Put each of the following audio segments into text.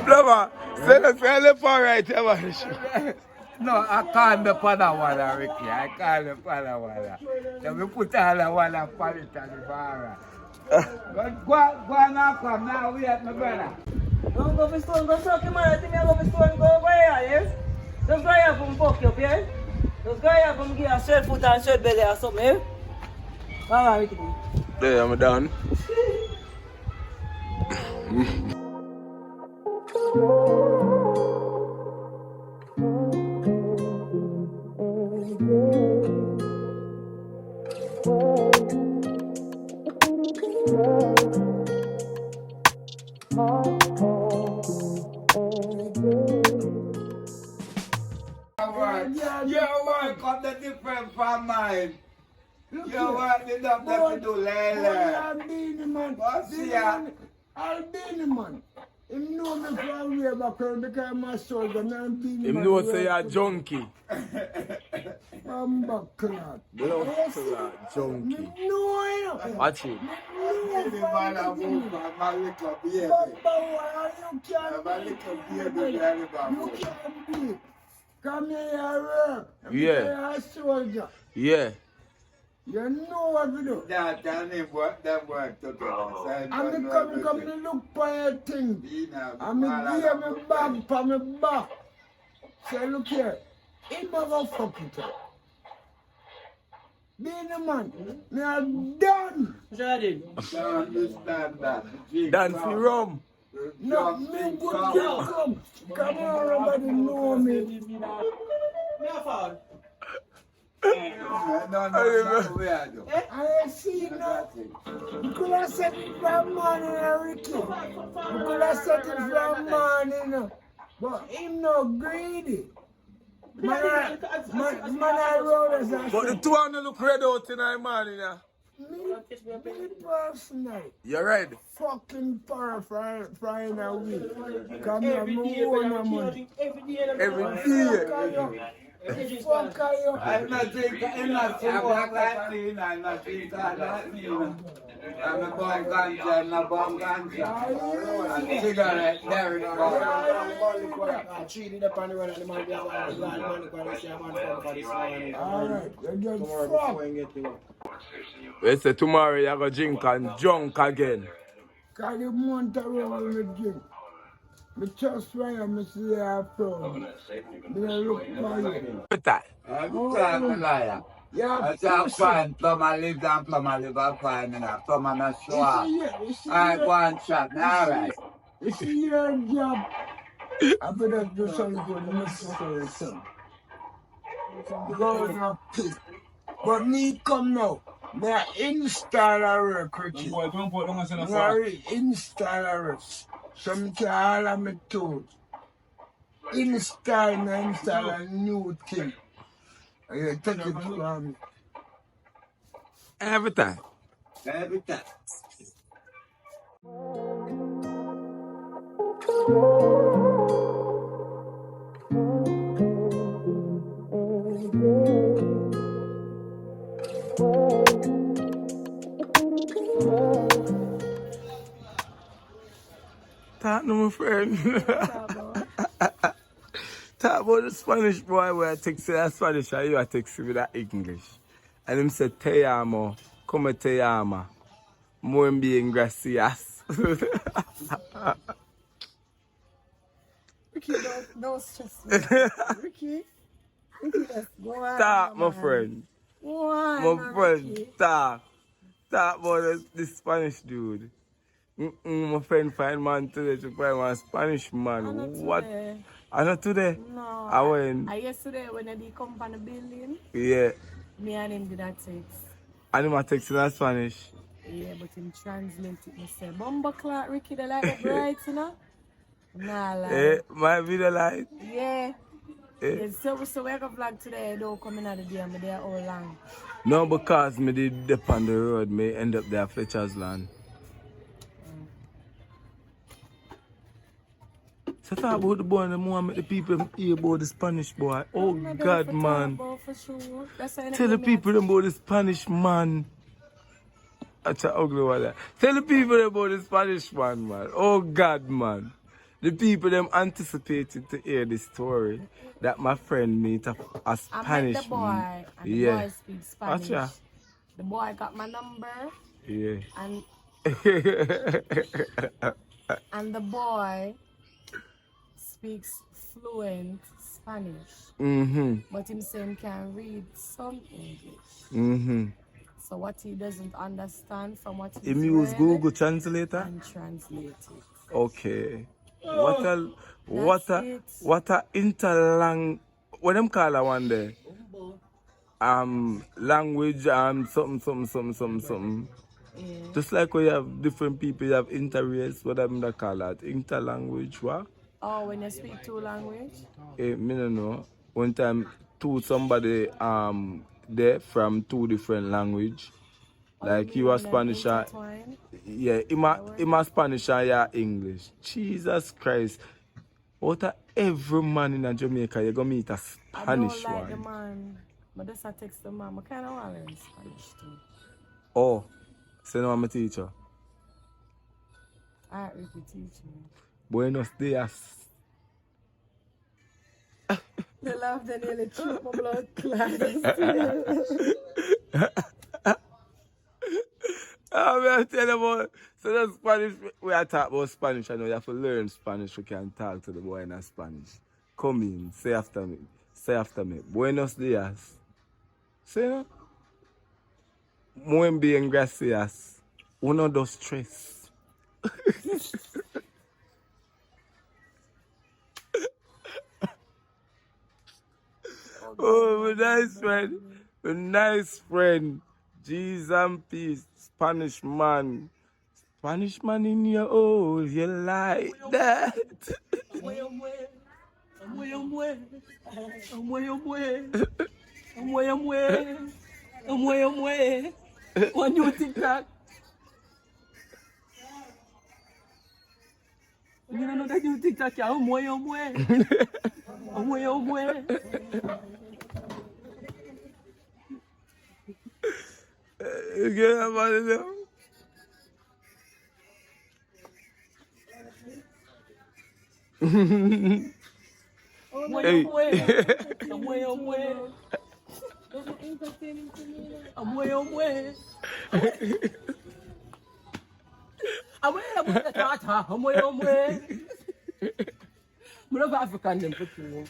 Blubber, say the fairly far right here. No, I can't be Padawana, Ricky. I can't be Padawana. Then we put all the one and put it on the bar. But go now, come now, we at my brother. Don't go for stone, go suck him out. Think I go for stone, go over here, yes? Just go here from fuck you up, yeah? Just go here from give a shirt foot and shirt belly or something, yeah? Alright, Ricky. There, I'm done. Your work got the different from mine. Your work did not have to do lele. What's here? I'll be the man. Him know me from way back when because I'm a soldier and I'm being the Him man. know say you're a junkie. I'm back clot. Blood clot, junkie. No, Watch it. The man I move from my little baby. You can't My little baby, very You bad. can't be. Come here, work. Yeah. You're a soldier. Yeah. You know what to do. That them work together. I'm come to look for your thing. I'm give me bag for me back. Say, look here. He never fuck it up. Be the man. Me are done. Don't understand that. Dance the rum. No, me good girl come. Come on, everybody know me. No, we are doing. I see no. You could have said it from morning, Ricky. You could have said it from morning. But him no greedy. Man, I roll as I But the two of them look red out in the morning. Yeah. me personally. You red? Fucking para frying a week. Come here, me own money. Every day. Fuck you. I'm not drinking, I'm not like me, I'm not drinking like me. I'm a bomb ganja, I'm a bomb ganja. And cigarette, there it goes. I cheated up on the run of the money, Alright, you just tomorrow fuck. before you get to work. We say tomorrow you go drink and drunk again. Cause the month around with drink. Me just why I see you from. Me look for you. What that? I'm talking liar. Yeah, I say fine, plumber lives and plumber live and fine, and plumber not show up. I go and chat, alright. You see your job. I better do something for the necessary son. Because of pig. But me come now. Me a install a work, Richie. Me a install a work. Some all of me tools. Install a new thing. And you take it from me. Every time. Every time. Talk to my friend. Talk about the Spanish boy where I text that Spanish and you are texting with that English. And him said, te amo, como te llama. Muy bien, gracias. Ricky, don't stress me. Ricky, let's go on. Talk, my friend. Go on, My friend, Ricky. talk. Talk about this Spanish dude. My friend find man today to find one Spanish man. And not What? today. I not today. No. I went. Yesterday when they come from the building, Yeah. me and him did that text. And him a text in Spanish. Yeah, but him translate it. He say, Bumba clock, Ricky, they like the bright, you know? Nah, like. Eh, my video light. Yeah. Yes, so we have a vlog today, don't come in at the day, I'm there all long. No, because me did dip on the road, me end up there Fletcher's land. So talk about the boy and the more make the people hear about the Spanish boy. Oh God, man. For sure. That's why Tell the people them about the Spanish man. That's a ugly one. There. Tell the people them about the Spanish man, man. Oh God, man. The people them anticipated to hear the story that my friend meet a Spanish I met the boy, and the boy speaks Spanish. Gotcha. The boy got my number, Yeah. and and the boy speaks fluent Spanish. But him saying can read some English. So what he doesn't understand from what he's Him use read Google Translator? and translate it. Okay. What a interlang what them call that one there? Language something. Yeah. Just like when you have different people, you have interrace, what them that call that? Interlanguage what? Oh, when you speak two language? Me no know. One time somebody there from two different language. Like you are Spanish and yeah, him a Spanish and you English. Jesus Christ. Out of every man in Jamaica, you're gonna meet a Spanish I don't like one. the man. But just I text the man. I kinda want to learn Spanish too. Oh, so now I'm a teacher. Alright, Ricky, teach me. Buenos dias. The laugh that nearly choked my blood clot. I'm tell you about so the Spanish we are talking about Spanish. I know you have to learn Spanish. We can talk to the boy in Spanish. Come in, say after me. Say after me. Buenos dias. Say no? Muy bien, gracias. Uno, dos, tres. Oh, my nice friend, Jesus and peace, Spanish man in your house, you like that? One new TikTok. You don't know that new TikTok, yeah? You get that money now? Hey. I love African them for true.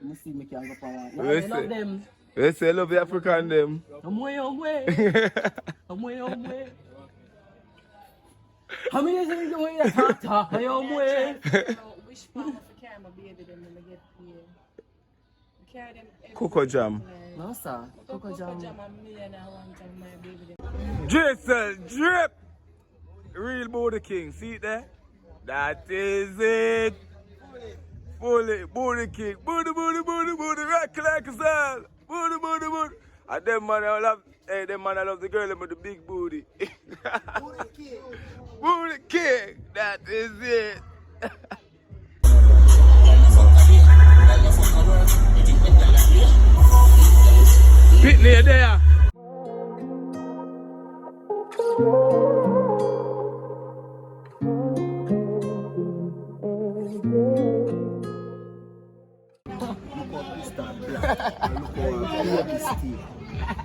You see me can go power. I love them. They say love the African them. I'm way. How many years have you doing that? I'm way. Which part of the camera baby them when they get here? We carry them Coco Jam. No, sir. Coco Jam a million and one time my baby them. Chrystal, drip! Real Booty King, see it there? That is it. Fully, Booty King. Booty, rock like a star. Booty. And them man I love, I love the girl with the big booty. Booty King, that is it. Pitney there.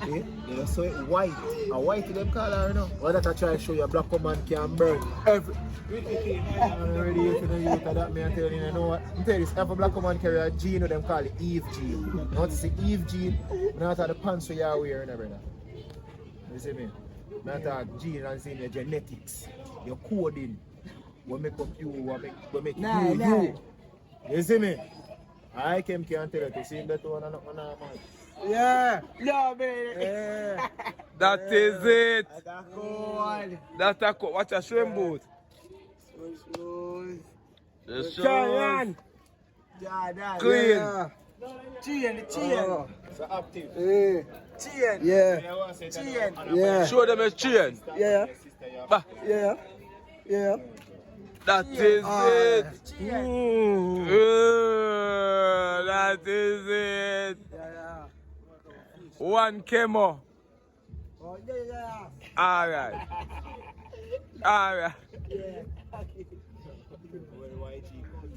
You know, so white. A white them call her, you know. Why that I try to show you a black woman can burn every. I'm ready to know you that me and tell you know what? I'm telling you this, if a black woman carry a gene, them call it Eve gene. You want to see Eve gene? You know the pants you are wearing and everything. You see me? Not a gene and saying your genetics, your coding. What make up you, what make you. You see me? I came here and tell you to see that one and man. Yeah. No, baby. Yeah. That is it. That's cool. That's a cool. Watch a shrimp boat. Smooth. The Carry on. Clean. Chain. So active. Chain. Yeah. Yeah. Show them a chain. Yeah. Bah. Yeah. That is it. Chain. That is it. Yeah. One chemo. Oh, yeah. Alright.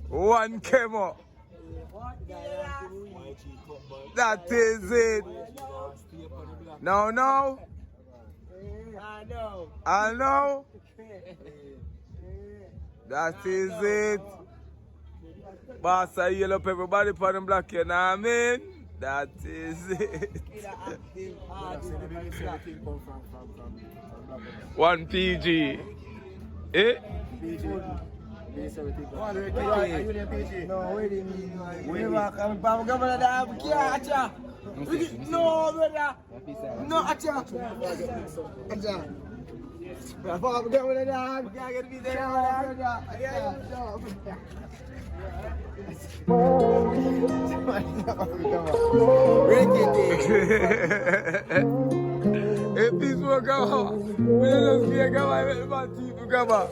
One chemo. That is it. No. I know. That is it. Boss, I yell up everybody for them black, you know what I mean? That is it. One PG. Eh? No, wait a minute. We never come from governor that have catch. No, brother. No, acha. From governor that have can't be there. If this will go, we don't see a guy about to come out.